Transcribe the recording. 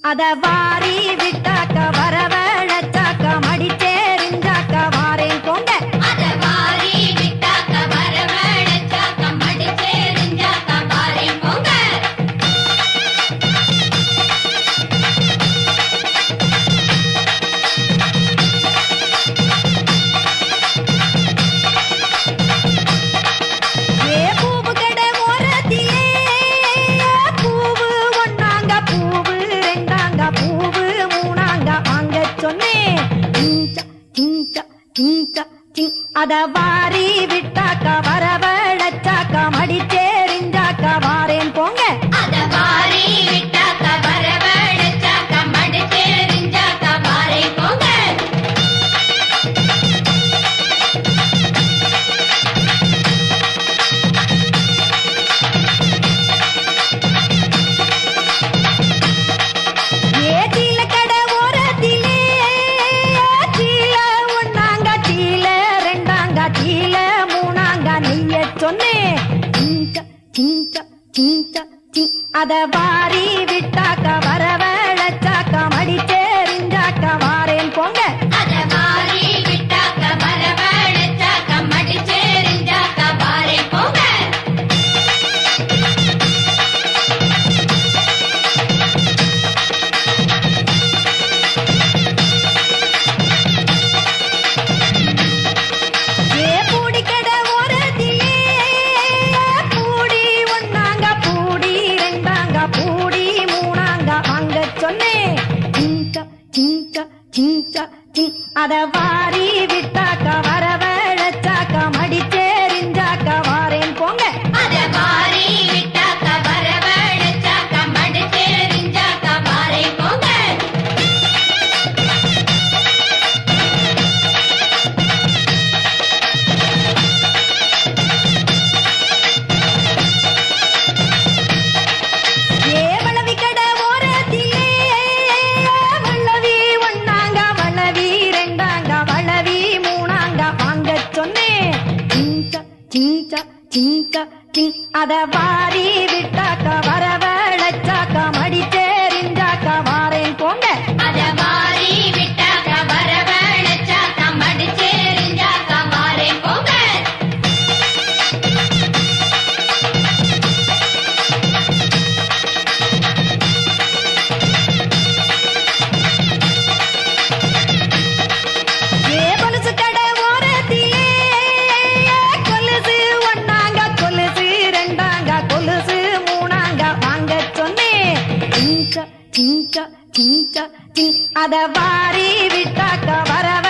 அத வாரி விட்டாக்க வரவழைச்சாக்க மடிச்சேரிஞ்சாக்க வாரேன் போங்க. அத வாரி விட்டாக்க வரவழைச்சாக்க மடிச்சேரிஞ்சாக்க வாரேன் போங்க. ஏ பூவு கடை ஓரத்திலே பூவு ஒன்னாங்க பூவு பூவு மூணாங்க வாங்க சொன்னேன். அத வாரி விட்டாக்க வரவழைச்சாக்க மடிச்சேரிஞ்சாக்க வாரேன் போங்க. அத வாரி விட்டாக்க வரவழைச்சாக்க மடிச்சேரிஞ்சாக்க வாரேன் போங்க. அத வாரி விட்டாக்க வரவழைச்சாக்க மடிச்சேரிஞ்சாக்க வாரேன் போங்க. அத வாரி விட்டாக்க வரவழைச்சாக்க மடிச்சேரிஞ்சாக்க வாரேன் போங்க. ஏ பூடி கடை ஓரத்திலே பூடி ஒன்னாங்க பூடி ரெண்டாங்க பூடி மூணாங்க வாங்க சொன்னேன். அத வாரி விட்டாக்க வரவழைச்சாக்க மடிச்சேரிஞ்சாக்க வாரேன் போங்க. அத வாரி விட்டாக்க வரவழைச்சாக்க மடிச்சேரிஞ்சாக்க வாரேன் போங்க. அத வாரி விட்டாக்க வரவழைச்சாக்க மடிச்சேரிஞ்சாக்க வாரேன் போங்க. அத வாரி விட்டாக்க வரவழைச்சாக்க மடிச்சேரிஞ்சாக்க வாரேன் போங்க. ஏ கொலுசு கடை ஓரத்திலே கொலுசு ஒன்னாங்க கொலுசு ரெண்டாங்க கொலுசு மூணாங்க வாங்க சொன்னேன். அத வாரி விட்டாக்க வரவ